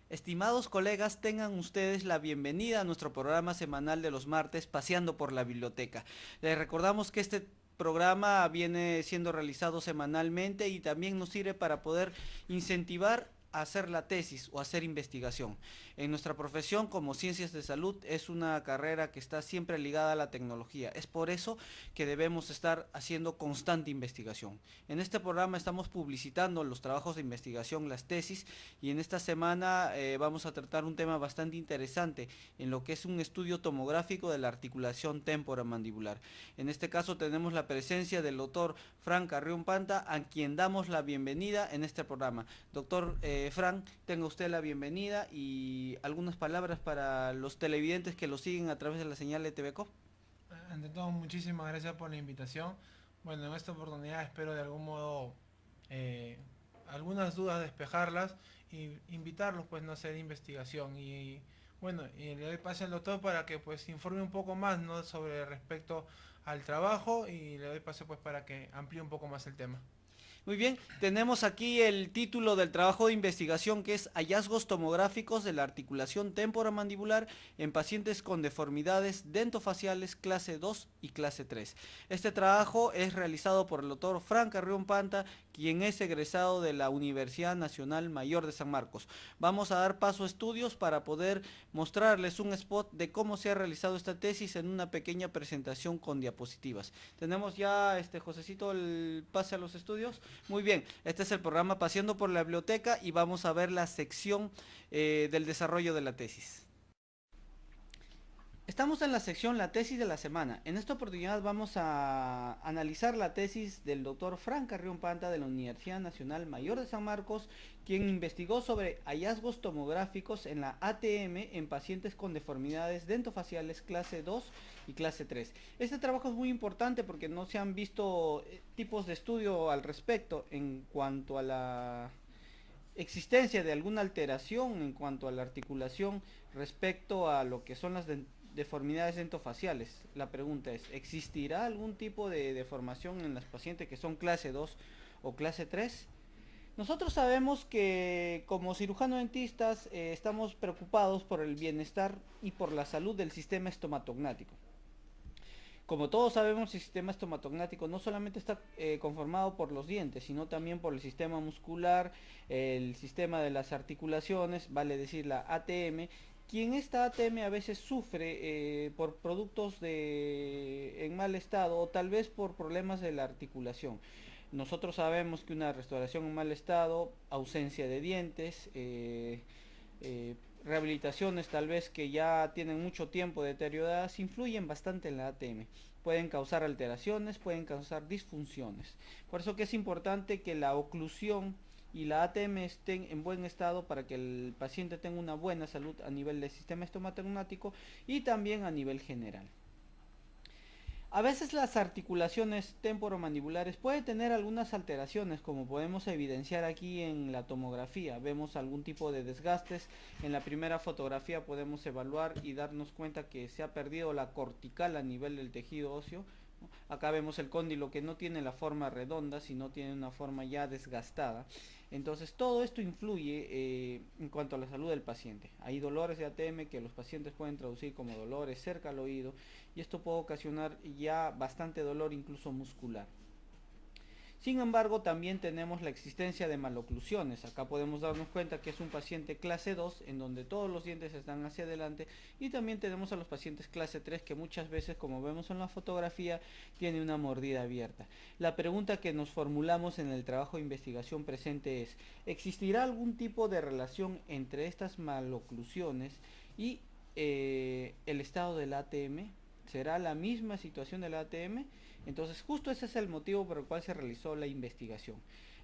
Estimados colegas, tengan ustedes la bienvenida a nuestro programa semanal de los martes, Paseando por la Biblioteca. Les recordamos que este programa viene siendo realizado semanalmente y también nos sirve para poder incentivar a hacer la tesis o hacer investigación. En nuestra profesión como ciencias de salud es una carrera que está siempre ligada a la tecnología. Es por eso que debemos estar haciendo constante investigación. En este programa estamos publicitando los trabajos de investigación, las tesis, y en esta semana vamos a tratar un tema bastante interesante en lo que es un estudio tomográfico de la articulación temporomandibular. En este caso tenemos la presencia del doctor Frank Carrión Panta, a quien damos la bienvenida en este programa. Doctor Frank, tenga usted la bienvenida y algunas palabras para los televidentes que lo siguen a través de la señal de TVCO. Ante todo, muchísimas gracias por la invitación. Bueno, en esta oportunidad espero de algún modo eh, algunas dudas despejarlas y invitarlos pues no a hacer investigación bueno, y le doy pase al doctor para que pues informe un poco más, ¿no?, sobre respecto al trabajo, y le doy pase pues para que amplíe un poco más el tema. Muy bien, tenemos aquí el título del trabajo de investigación, que es hallazgos tomográficos de la articulación temporomandibular en pacientes con deformidades dentofaciales clase 2 y clase 3. Este trabajo es realizado por el doctor Frank Carrión Panta, quien es egresado de la Universidad Nacional Mayor de San Marcos. Vamos a dar paso a estudios para poder mostrarles un spot de cómo se ha realizado esta tesis en una pequeña presentación con diapositivas. Tenemos ya, Josecito, el pase a los estudios. Muy bien, este es el programa Paseando por la Biblioteca y vamos a ver la sección del desarrollo de la tesis. Estamos en la sección La tesis de la semana. En esta oportunidad vamos a analizar la tesis del doctor Frank Carrión Panta de la Universidad Nacional Mayor de San Marcos, quien investigó sobre hallazgos tomográficos en la ATM en pacientes con deformidades dentofaciales clase 2 y clase 3. Este trabajo es muy importante porque no se han visto tipos de estudio al respecto en cuanto a la existencia de alguna alteración en cuanto a la articulación respecto a lo que son las deformidades dentofaciales. La pregunta es, ¿existirá algún tipo de deformación en las pacientes que son clase 2 o clase 3? Nosotros sabemos que como cirujano dentistas estamos preocupados por el bienestar y por la salud del sistema estomatognático. Como todos sabemos, el sistema estomatognático no solamente está conformado por los dientes, sino también por el sistema muscular, el sistema de las articulaciones, vale decir la ATM, quien esta ATM a veces sufre por productos en mal estado o tal vez por problemas de la articulación. Nosotros sabemos que una restauración en mal estado, ausencia de dientes, rehabilitaciones tal vez que ya tienen mucho tiempo deterioradas, influyen bastante en la ATM. Pueden causar alteraciones, pueden causar disfunciones. Por eso que es importante que la oclusión y la ATM estén en buen estado para que el paciente tenga una buena salud a nivel del sistema estomatognático y también a nivel general. A veces las articulaciones temporomandibulares pueden tener algunas alteraciones, como podemos evidenciar aquí en la tomografía. Vemos algún tipo de desgastes. En la primera fotografía podemos evaluar y darnos cuenta que se ha perdido la cortical a nivel del tejido óseo. Acá vemos el cóndilo que no tiene la forma redonda, sino tiene una forma ya desgastada. Entonces todo esto influye en cuanto a la salud del paciente. Hay dolores de ATM que los pacientes pueden traducir como dolores cerca al oído, y esto puede ocasionar ya bastante dolor, incluso muscular. Sin embargo, también tenemos la existencia de maloclusiones. Acá podemos darnos cuenta que es un paciente clase 2 en donde todos los dientes están hacia adelante, y también tenemos a los pacientes clase 3 que muchas veces, como vemos en la fotografía, tiene una mordida abierta. La pregunta que nos formulamos en el trabajo de investigación presente es, ¿existirá algún tipo de relación entre estas maloclusiones y el estado del ATM? ¿Será la misma situación del ATM? Entonces justo ese es el motivo por el cual se realizó la investigación.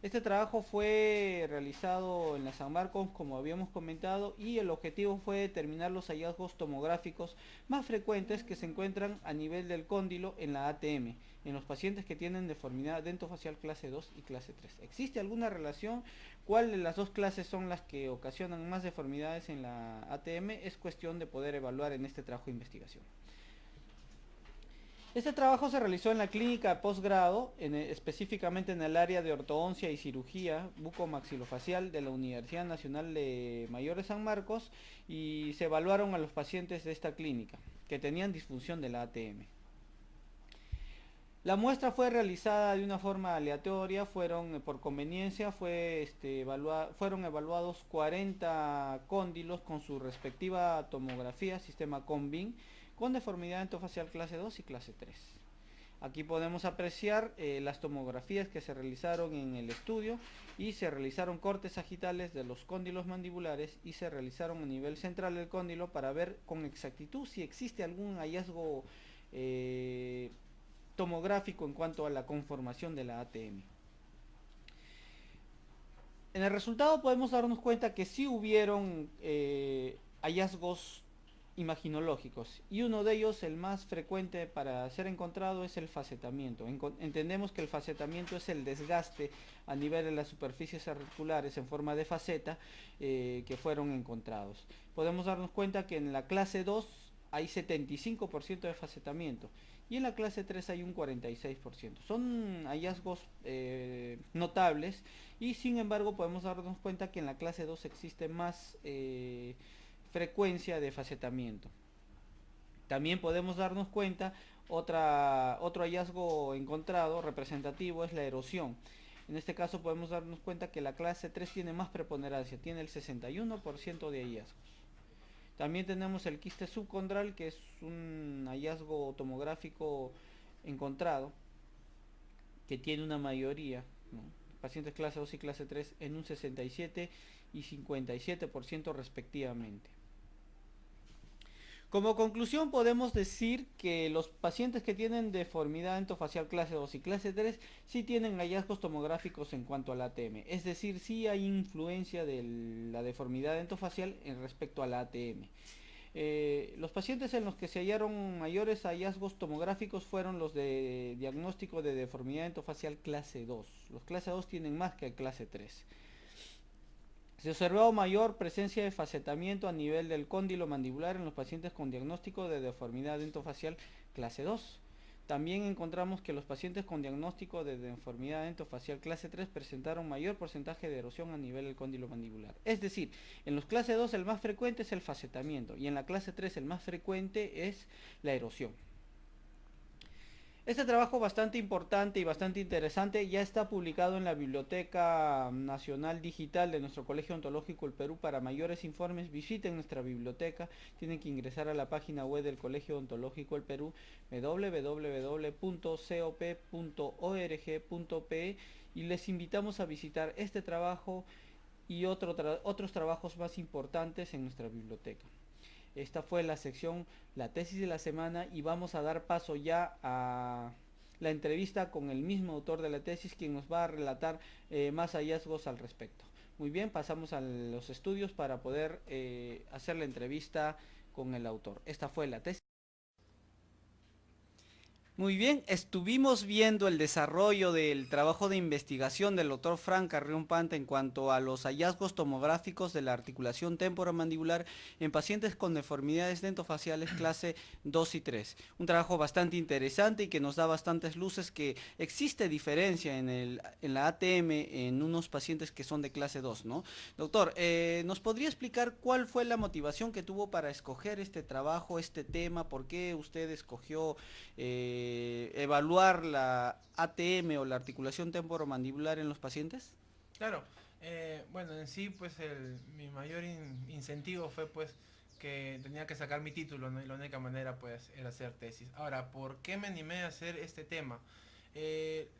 Este trabajo fue realizado en la San Marcos, como habíamos comentado, y el objetivo fue determinar los hallazgos tomográficos más frecuentes que se encuentran a nivel del cóndilo en la ATM, en los pacientes que tienen deformidad dentofacial clase 2 y clase 3. ¿Existe alguna relación? ¿Cuál de las dos clases son las que ocasionan más deformidades en la ATM? Es cuestión de poder evaluar en este trabajo de investigación. Este trabajo se realizó en la clínica de posgrado, específicamente en el área de ortodoncia y cirugía bucomaxilofacial de la Universidad Nacional de Mayor de San Marcos, y se evaluaron a los pacientes de esta clínica que tenían disfunción de la ATM. La muestra fue realizada de una forma aleatoria, por conveniencia, fueron evaluados 40 cóndilos con su respectiva tomografía, sistema Combin, con deformidad endofacial clase 2 y clase 3. Aquí podemos apreciar las tomografías que se realizaron en el estudio, y se realizaron cortes sagitales de los cóndilos mandibulares y se realizaron a nivel central del cóndilo para ver con exactitud si existe algún hallazgo tomográfico en cuanto a la conformación de la ATM. En el resultado podemos darnos cuenta que sí hubieron hallazgos imaginológicos, y uno de ellos, el más frecuente para ser encontrado, es el facetamiento. Entendemos que el facetamiento es el desgaste a nivel de las superficies articulares en forma de faceta que fueron encontrados. Podemos darnos cuenta que en la clase 2 hay 75% de facetamiento y en la clase 3 hay un 46%. Son hallazgos notables, y sin embargo podemos darnos cuenta que en la clase 2 existe más frecuencia de facetamiento. También podemos darnos cuenta, otro hallazgo encontrado representativo es la erosión. En este caso podemos darnos cuenta que la clase 3 tiene más preponderancia, tiene el 61% de hallazgos. También tenemos el quiste subcondral, que es un hallazgo tomográfico encontrado, que tiene una mayoría, ¿no?, pacientes clase 2 y clase 3 en un 67 y 57% respectivamente. Como conclusión podemos decir que los pacientes que tienen deformidad endofacial clase 2 y clase 3 sí tienen hallazgos tomográficos en cuanto al ATM, es decir, sí hay influencia de la deformidad endofacial en respecto al ATM. Los pacientes en los que se hallaron mayores hallazgos tomográficos fueron los de diagnóstico de deformidad endofacial clase 2. Los clase 2 tienen más que el clase 3. Se observó mayor presencia de facetamiento a nivel del cóndilo mandibular en los pacientes con diagnóstico de deformidad endofacial clase 2. También encontramos que los pacientes con diagnóstico de deformidad endofacial clase 3 presentaron mayor porcentaje de erosión a nivel del cóndilo mandibular. Es decir, en los clase 2 el más frecuente es el facetamiento y en la clase 3 el más frecuente es la erosión. Este trabajo bastante importante y bastante interesante ya está publicado en la Biblioteca Nacional Digital de nuestro Colegio Odontológico del Perú. Para mayores informes visiten nuestra biblioteca, tienen que ingresar a la página web del Colegio Odontológico del Perú, www.cop.org.pe, y les invitamos a visitar este trabajo y otros trabajos más importantes en nuestra biblioteca. Esta fue la sección, la tesis de la semana, y vamos a dar paso ya a la entrevista con el mismo autor de la tesis, quien nos va a relatar más hallazgos al respecto. Muy bien, pasamos a los estudios para poder hacer la entrevista con el autor. Esta fue la tesis. Muy bien, estuvimos viendo el desarrollo del trabajo de investigación del doctor Frank Carrión Panta en cuanto a los hallazgos tomográficos de la articulación temporomandibular en pacientes con deformidades dentofaciales clase 2 y 3. Un trabajo bastante interesante y que nos da bastantes luces que existe diferencia en la ATM en unos pacientes que son de clase 2, ¿no? Doctor, ¿nos podría explicar cuál fue la motivación que tuvo para escoger este trabajo, este tema? ¿Por qué usted escogió evaluar la ATM o la articulación temporomandibular en los pacientes? Claro, bueno, en sí pues mi mayor incentivo fue pues que tenía que sacar mi título, ¿no? Y la única manera pues era hacer tesis. Ahora, ¿por qué me animé a hacer este tema?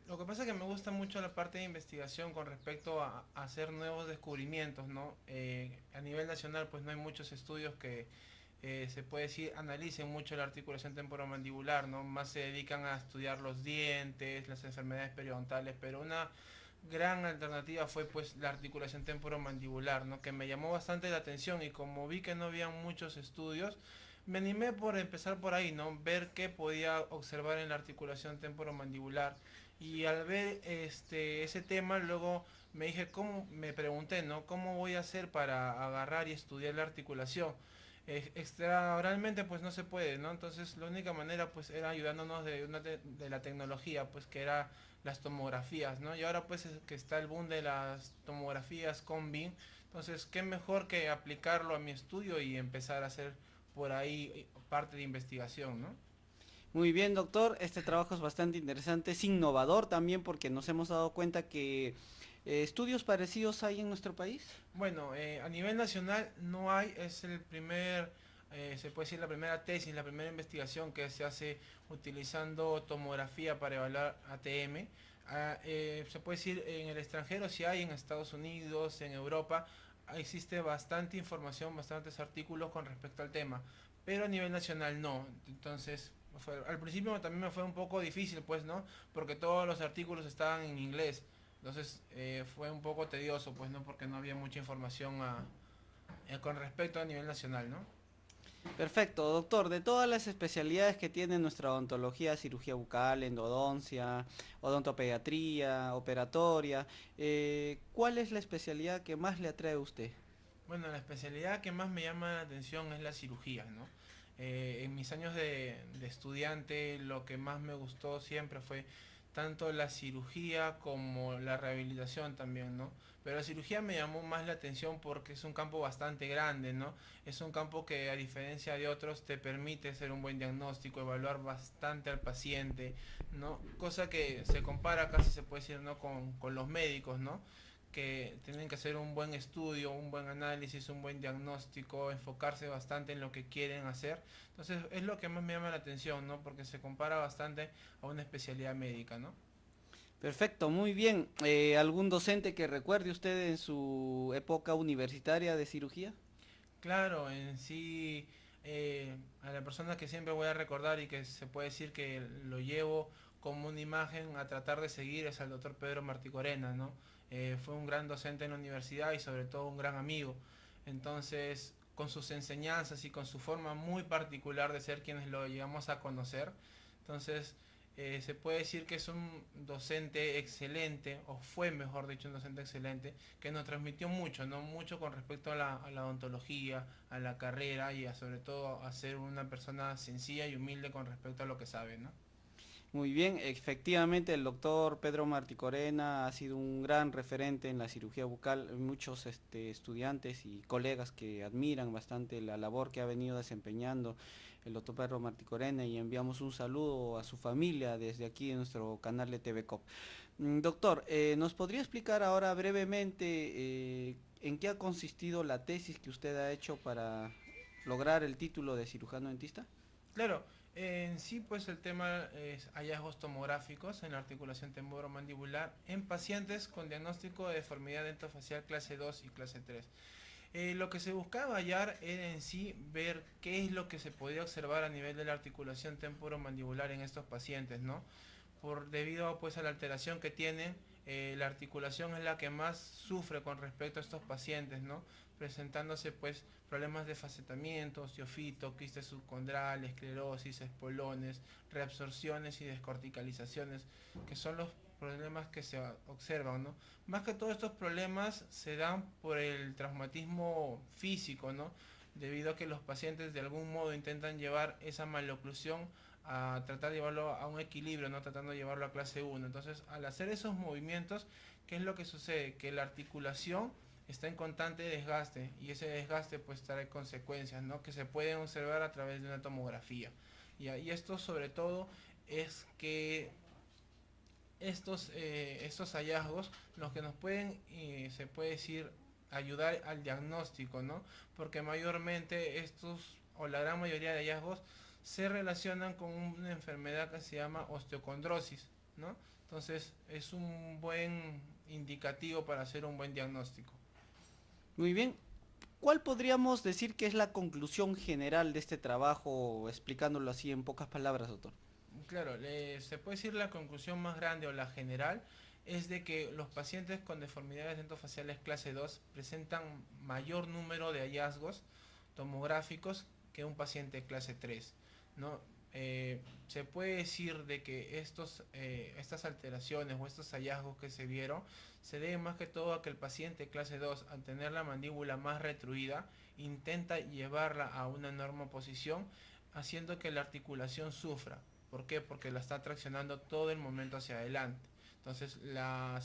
Lo que pasa es que me gusta mucho la parte de investigación con respecto a hacer nuevos descubrimientos, ¿no? A nivel nacional pues no hay muchos estudios que se puede decir analicen mucho la articulación temporomandibular, ¿no? Más se dedican a estudiar los dientes, las enfermedades periodontales, pero una gran alternativa fue pues la articulación temporomandibular, ¿no? Que me llamó bastante la atención, y como vi que no había muchos estudios, me animé por empezar por ahí, ¿no? Ver qué podía observar en la articulación temporomandibular. Y al ver ese tema, luego me pregunté, ¿no? ¿Cómo voy a hacer para agarrar y estudiar la articulación? Extraoralmente pues no se puede, ¿no? Entonces la única manera pues era ayudándonos de la tecnología, pues que era las tomografías, ¿no? Y ahora pues es que está el boom de las tomografías con BIM, entonces qué mejor que aplicarlo a mi estudio y empezar a hacer por ahí parte de investigación, ¿no? Muy bien, doctor. Este trabajo es bastante interesante, es innovador también porque nos hemos dado cuenta que estudios parecidos hay en nuestro país. Bueno, a nivel nacional no hay, es el primer, se puede decir la primera tesis, la primera investigación que se hace utilizando tomografía para evaluar ATM. Se puede decir en el extranjero, si hay en Estados Unidos, en Europa, existe bastante información, bastantes artículos con respecto al tema, pero a nivel nacional no. Entonces, al principio también me fue un poco difícil, pues, ¿no? Porque todos los artículos estaban en inglés. Entonces fue un poco tedioso, pues no, porque no había mucha información con respecto a nivel nacional, ¿no? Perfecto, doctor. De todas las especialidades que tiene nuestra odontología, cirugía bucal, endodoncia, odontopediatría, operatoria, ¿cuál es la especialidad que más le atrae a usted? Bueno, la especialidad que más me llama la atención es la cirugía, ¿no? En mis años de estudiante lo que más me gustó siempre fue tanto la cirugía como la rehabilitación también, ¿no? Pero la cirugía me llamó más la atención porque es un campo bastante grande, ¿no? Es un campo que a diferencia de otros te permite hacer un buen diagnóstico, evaluar bastante al paciente, ¿no? Cosa que se compara casi se puede decir, ¿no? Con los médicos, ¿no? Que tienen que hacer un buen estudio, un buen análisis, un buen diagnóstico, enfocarse bastante en lo que quieren hacer. Entonces es lo que más me llama la atención, ¿no? Porque se compara bastante a una especialidad médica, ¿no? Perfecto, muy bien. ¿Algún docente que recuerde usted en su época universitaria de cirugía? Claro, en sí, a la persona que siempre voy a recordar y que se puede decir que lo llevo como una imagen a tratar de seguir es al doctor Pedro Marticorena, ¿no? Fue un gran docente en la universidad y sobre todo un gran amigo. Entonces, con sus enseñanzas y con su forma muy particular de ser quienes lo llegamos a conocer, entonces se puede decir que es un docente excelente, o fue mejor dicho un docente excelente, que nos transmitió mucho, ¿no? Mucho con respecto a la odontología, a la carrera y sobre todo a ser una persona sencilla y humilde con respecto a lo que sabe, ¿no? Muy bien, efectivamente el doctor Pedro Marticorena ha sido un gran referente en la cirugía bucal. Muchos estudiantes y colegas que admiran bastante la labor que ha venido desempeñando el doctor Pedro Marticorena y enviamos un saludo a su familia desde aquí en nuestro canal de TV COP. Doctor, ¿nos podría explicar ahora brevemente en qué ha consistido la tesis que usted ha hecho para lograr el título de cirujano dentista? Claro, en sí pues el tema es hallazgos tomográficos en la articulación temporomandibular en pacientes con diagnóstico de deformidad dentofacial clase 2 y clase 3. Lo que se buscaba hallar era en sí ver qué es lo que se podía observar a nivel de la articulación temporomandibular en estos pacientes, ¿no? Debido pues a la alteración que tienen, la articulación es la que más sufre con respecto a estos pacientes, ¿no? Presentándose pues problemas de facetamiento, osteofito, quistes subcondrales, esclerosis, espolones, reabsorciones y descorticalizaciones, que son los problemas que se observan, ¿no? Más que todos estos problemas se dan por el traumatismo físico, ¿no? Debido a que los pacientes de algún modo intentan llevar esa maloclusión a tratar de llevarlo a un equilibrio, no tratando de llevarlo a clase 1. Entonces, al hacer esos movimientos, ¿qué es lo que sucede? Que la articulación está en constante desgaste y ese desgaste pues trae consecuencias, ¿no? Que se pueden observar a través de una tomografía. Y esto sobre todo es que estos hallazgos los que nos pueden, se puede decir, ayudar al diagnóstico, ¿no? Porque mayormente estos, o la gran mayoría de hallazgos, se relacionan con una enfermedad que se llama osteocondrosis, ¿no? Entonces es un buen indicativo para hacer un buen diagnóstico. Muy bien. ¿Cuál podríamos decir que es la conclusión general de este trabajo, explicándolo así en pocas palabras, doctor? Claro, se puede decir la conclusión más grande o la general es de que los pacientes con deformidades dentofaciales clase 2 presentan mayor número de hallazgos tomográficos que un paciente clase 3, ¿no? Se puede decir de que estas alteraciones o estos hallazgos que se vieron se deben más que todo a que el paciente clase 2, al tener la mandíbula más retruida, intenta llevarla a una normal posición, haciendo que la articulación sufra. ¿Por qué? Porque la está traccionando todo el momento hacia adelante. Entonces,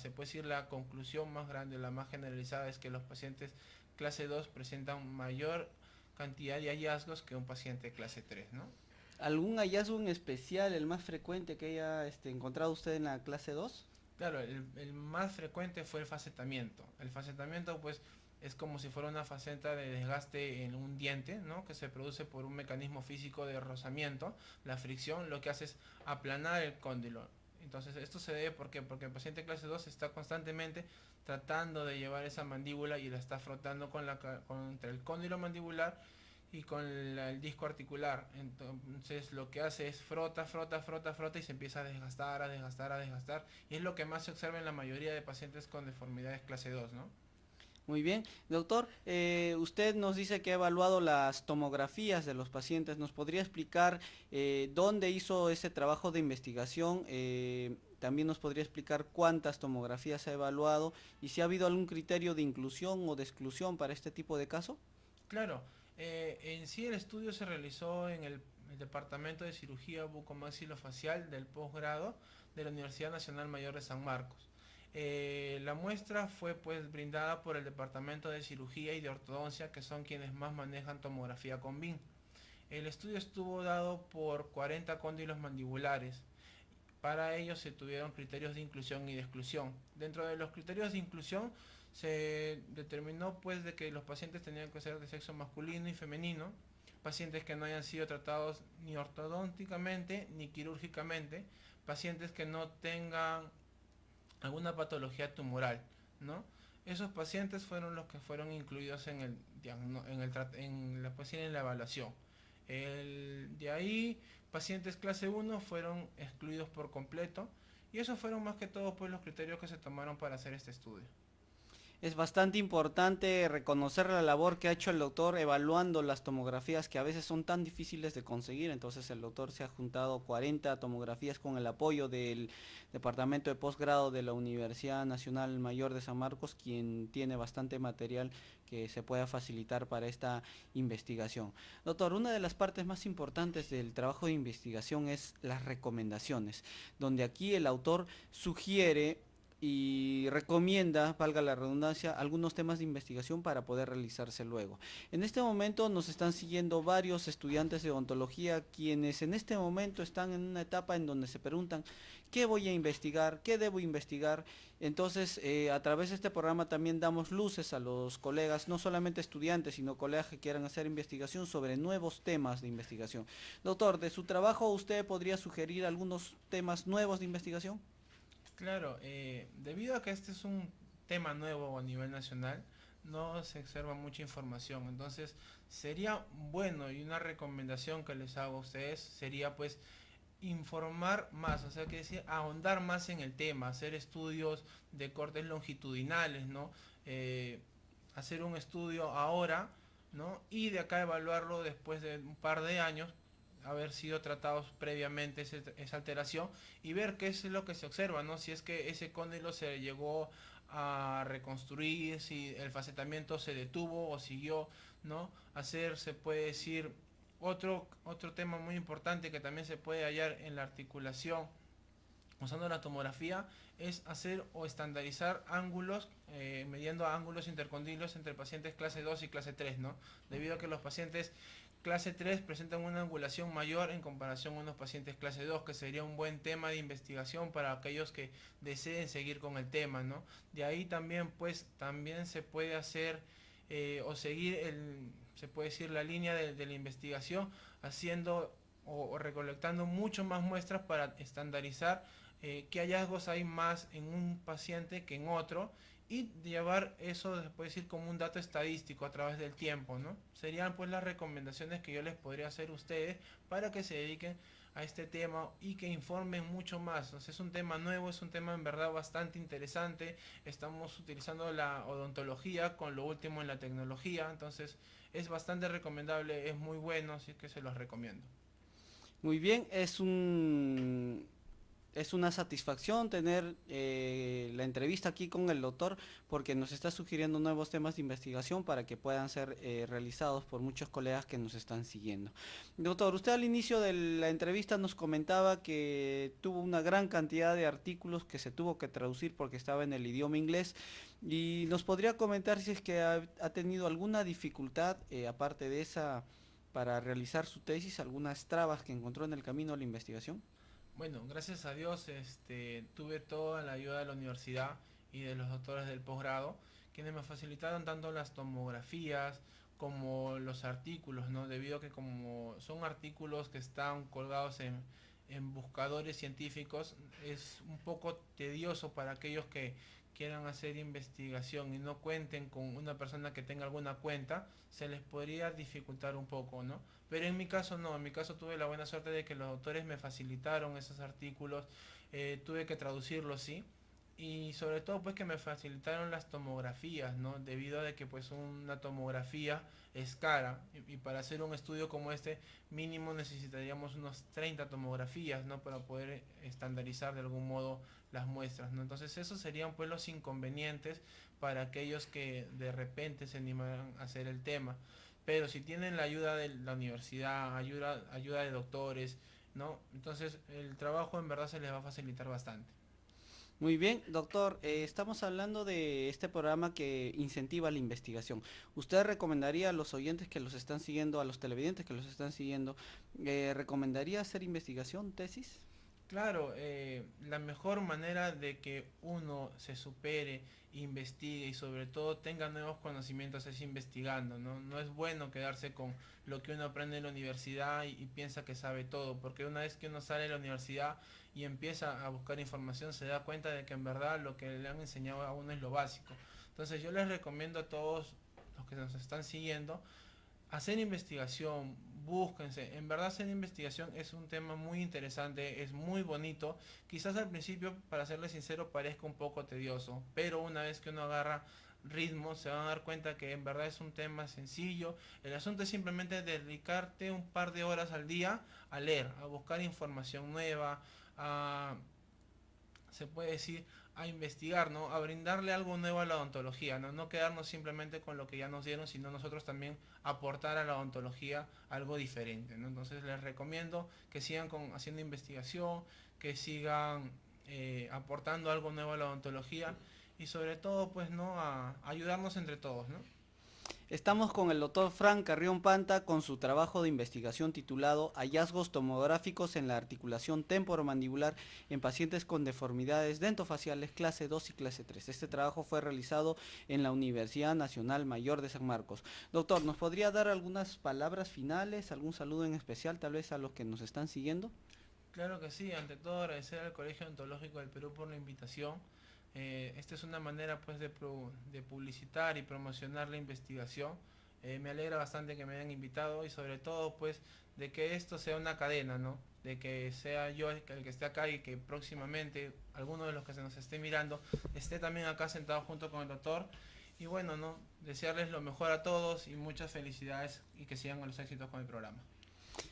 se puede decir la conclusión más grande, la más generalizada, es que los pacientes clase 2 presentan mayor cantidad de hallazgos que un paciente clase 3, ¿no? ¿Algún hallazgo en especial, el más frecuente que haya encontrado usted en la clase 2? Claro, el más frecuente fue el facetamiento. El facetamiento pues es como si fuera una faceta de desgaste en un diente, ¿no? Que se produce por un mecanismo físico de rozamiento. La fricción lo que hace es aplanar el cóndilo. Entonces esto se debe porque el paciente clase 2 está constantemente tratando de llevar esa mandíbula y la está frotando contra el cóndilo mandibular y con el disco articular. Entonces lo que hace es frota, frota, frota, frota y se empieza a desgastar, a desgastar, a desgastar. Y es lo que más se observa en la mayoría de pacientes con deformidades clase 2, ¿no? Muy bien, doctor, usted nos dice que ha evaluado las tomografías de los pacientes. ¿Nos podría explicar dónde hizo ese trabajo de investigación? También nos podría explicar cuántas tomografías ha evaluado y si ha habido algún criterio de inclusión o de exclusión para este tipo de caso. Claro, en sí el estudio se realizó en el Departamento de Cirugía Bucomaxilofacial del posgrado de la Universidad Nacional Mayor de San Marcos. La muestra fue pues brindada por el Departamento de Cirugía y de Ortodoncia, que son quienes más manejan tomografía con BIM. El estudio estuvo dado por 40 cóndilos mandibulares. Para ello se tuvieron criterios de inclusión y de exclusión. Dentro de los criterios de inclusión se determinó pues de que los pacientes tenían que ser de sexo masculino y femenino, pacientes que no hayan sido tratados ni ortodónticamente ni quirúrgicamente, pacientes que no tengan alguna patología tumoral, ¿no? Esos pacientes fueron los que fueron incluidos en la evaluación. De ahí, pacientes clase 1 fueron excluidos por completo y esos fueron más que todo pues los criterios que se tomaron para hacer este estudio. Es bastante importante reconocer la labor que ha hecho el doctor evaluando las tomografías que a veces son tan difíciles de conseguir. Entonces el doctor se ha juntado 40 tomografías con el apoyo del Departamento de Posgrado de la Universidad Nacional Mayor de San Marcos, quien tiene bastante material que se pueda facilitar para esta investigación. Doctor, una de las partes más importantes del trabajo de investigación es las recomendaciones, donde aquí el autor sugiere y recomienda, valga la redundancia, algunos temas de investigación para poder realizarse luego. En este momento nos están siguiendo varios estudiantes de odontología quienes en este momento están en una etapa en donde se preguntan qué voy a investigar, qué debo investigar. Entonces a través de este programa también damos luces a los colegas, no solamente estudiantes, sino colegas que quieran hacer investigación sobre nuevos temas de investigación. Doctor, de su trabajo usted podría sugerir algunos temas nuevos de investigación. Claro, debido a que este es un tema nuevo a nivel nacional, no se observa mucha información. Entonces, sería bueno y una recomendación que les hago a ustedes sería pues informar más, o sea, que decir, ahondar más en el tema, hacer estudios de cortes longitudinales, ¿no? Hacer un estudio ahora, ¿no? Y de acá evaluarlo después de un par de años, haber sido tratados previamente esa alteración y ver qué es lo que se observa, ¿no? Si es que ese cóndilo se llegó a reconstruir, si el facetamiento se detuvo o siguió, ¿no? Hacer, se puede decir, otro tema muy importante que también se puede hallar en la articulación usando la tomografía es hacer o estandarizar ángulos, midiendo ángulos intercondilos entre pacientes clase 2 y clase 3, ¿no? Debido a que los pacientes clase 3 presentan una angulación mayor en comparación a unos pacientes clase 2, que sería un buen tema de investigación para aquellos que deseen seguir con el tema, ¿no? De ahí también, pues, también se puede hacer o seguir, se puede decir, la línea de la investigación, haciendo o recolectando mucho más muestras para estandarizar qué hallazgos hay más en un paciente que en otro y llevar eso, se puede decir, como un dato estadístico a través del tiempo, ¿no? Serían pues las recomendaciones que yo les podría hacer a ustedes para que se dediquen a este tema y que informen mucho más. O sea, es un tema nuevo, es un tema en verdad bastante interesante. Estamos utilizando la odontología con lo último en la tecnología, entonces es bastante recomendable, es muy bueno, así que se los recomiendo. Muy bien, es una satisfacción tener la entrevista aquí con el doctor porque nos está sugiriendo nuevos temas de investigación para que puedan ser realizados por muchos colegas que nos están siguiendo. Doctor, usted al inicio de la entrevista nos comentaba que tuvo una gran cantidad de artículos que se tuvo que traducir porque estaba en el idioma inglés y nos podría comentar si es que ha tenido alguna dificultad aparte de esa para realizar su tesis, algunas trabas que encontró en el camino a la investigación. Bueno, gracias a Dios, tuve toda la ayuda de la universidad y de los doctores del posgrado, quienes me facilitaron tanto las tomografías como los artículos, ¿no? Debido a que como son artículos que están colgados en buscadores científicos, es un poco tedioso para aquellos que quieran hacer investigación y no cuenten con una persona que tenga alguna cuenta, se les podría dificultar un poco, ¿no? Pero en mi caso no, en mi caso tuve la buena suerte de que los autores me facilitaron esos artículos, tuve que traducirlos, sí, y sobre todo pues que me facilitaron las tomografías, ¿no? Debido a de que pues una tomografía es cara y para hacer un estudio como este mínimo necesitaríamos unos 30 tomografías, ¿no? Para poder estandarizar de algún modo las muestras, ¿no? Entonces esos serían pues los inconvenientes para aquellos que de repente se animaran a hacer el tema. Pero si tienen la ayuda de la universidad, ayuda de doctores, ¿no? Entonces el trabajo en verdad se les va a facilitar bastante. Muy bien, doctor, estamos hablando de este programa que incentiva la investigación. ¿Usted recomendaría a los oyentes que los están siguiendo, a los televidentes que los están siguiendo, recomendaría hacer investigación, tesis? Claro, la mejor manera de que uno se supere, investigue y sobre todo tenga nuevos conocimientos es investigando, ¿no? No es bueno quedarse con lo que uno aprende en la universidad y piensa que sabe todo, porque una vez que uno sale de la universidad y empieza a buscar información se da cuenta de que en verdad lo que le han enseñado a uno es lo básico. Entonces yo les recomiendo a todos los que nos están siguiendo hacer investigación, búsquense. En verdad hacer investigación es un tema muy interesante, es muy bonito. Quizás al principio, para serles sincero, parezca un poco tedioso, pero una vez que uno agarra ritmo se van a dar cuenta que en verdad es un tema sencillo. El asunto es simplemente dedicarte un par de horas al día a leer, a buscar información nueva, a se puede decir, a investigar, ¿no? A brindarle algo nuevo a la odontología, ¿no? No quedarnos simplemente con lo que ya nos dieron, sino nosotros también aportar a la odontología algo diferente, ¿no? Entonces les recomiendo que sigan haciendo investigación, que sigan aportando algo nuevo a la odontología y sobre todo, pues, ¿no? A ayudarnos entre todos, ¿no? Estamos con el doctor Frank Carrión Panta con su trabajo de investigación titulado Hallazgos tomográficos en la articulación temporomandibular en pacientes con deformidades dentofaciales clase 2 y clase 3. Este trabajo fue realizado en la Universidad Nacional Mayor de San Marcos. Doctor, ¿nos podría dar algunas palabras finales, algún saludo en especial tal vez a los que nos están siguiendo? Claro que sí, ante todo agradecer al Colegio Odontológico del Perú por la invitación. Esta es una manera pues de publicitar y promocionar la investigación. Me alegra bastante que me hayan invitado y sobre todo pues de que esto sea una cadena, ¿no? De que sea yo el que esté acá y que próximamente alguno de los que se nos esté mirando esté también acá sentado junto con el doctor. Y bueno, ¿no? Desearles lo mejor a todos y muchas felicidades y que sigan con los éxitos con el programa.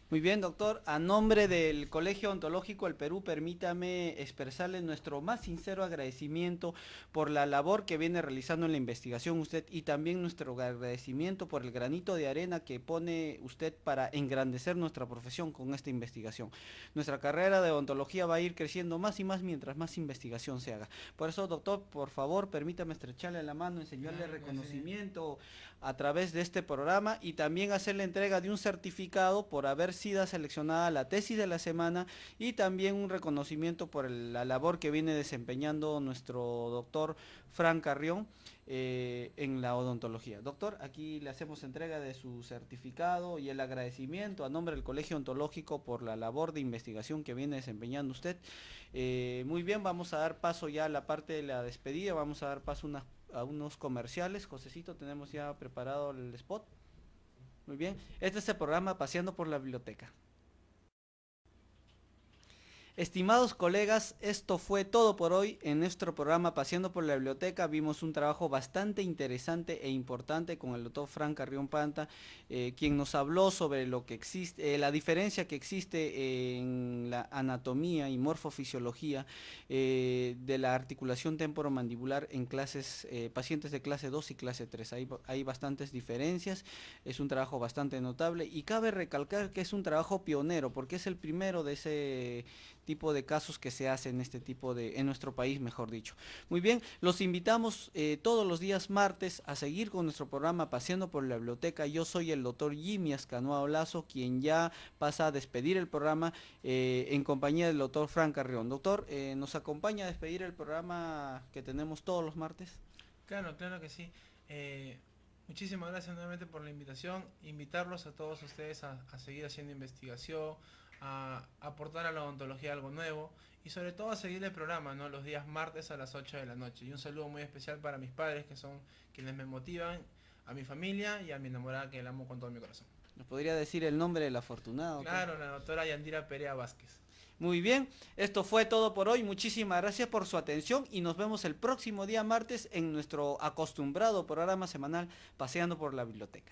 Muy bien, doctor. A nombre del Colegio Ontológico del Perú, permítame expresarle nuestro más sincero agradecimiento por la labor que viene realizando en la investigación usted y también nuestro agradecimiento por el granito de arena que pone usted para engrandecer nuestra profesión con esta investigación. Nuestra carrera de odontología va a ir creciendo más y más mientras más investigación se haga. Por eso, doctor, por favor, permítame estrecharle la mano, enseñarle reconocimiento a través de este programa y también hacer la entrega de un certificado por haber sido seleccionada la tesis de la semana y también un reconocimiento por la labor que viene desempeñando nuestro doctor Frank Carrión en la odontología. Doctor, aquí le hacemos entrega de su certificado y el agradecimiento a nombre del Colegio Ontológico por la labor de investigación que viene desempeñando usted. Muy bien, vamos a dar paso ya a la parte de la despedida, vamos a dar paso a unos comerciales. Josecito, tenemos ya preparado el spot. Muy bien, este es el programa Paseando por la Biblioteca. Estimados colegas, esto fue todo por hoy en nuestro programa Paseando por la Biblioteca. Vimos un trabajo bastante interesante e importante con el doctor Frank Carrión Panta, quien nos habló sobre lo que existe, la diferencia que existe en la anatomía y morfofisiología de la articulación temporomandibular en pacientes de clase 2 y clase 3. Hay bastantes diferencias, es un trabajo bastante notable y cabe recalcar que es un trabajo pionero porque es el primero de ese tipo de casos que se hace en nuestro país, mejor dicho. Muy bien, los invitamos todos los días martes a seguir con nuestro programa Paseando por la Biblioteca. Yo soy el doctor Jimmy Ascanoa Olazo, quien ya pasa a despedir el programa en compañía del doctor Frank Carrión. Doctor, ¿nos acompaña a despedir el programa que tenemos todos los martes? Claro, claro que sí. Muchísimas gracias nuevamente por la invitación. Invitarlos a todos ustedes a seguir haciendo investigación, a aportar a la odontología algo nuevo y sobre todo a seguir el programa, ¿no? Los días martes a las 8 de la noche. Y un saludo muy especial para mis padres, que son quienes me motivan, a mi familia y a mi enamorada, que la amo con todo mi corazón. ¿Nos podría decir el nombre del afortunado? Claro, la doctora Yandira Perea Vázquez. Muy bien, esto fue todo por hoy. Muchísimas gracias por su atención y nos vemos el próximo día martes en nuestro acostumbrado programa semanal Paseando por la Biblioteca.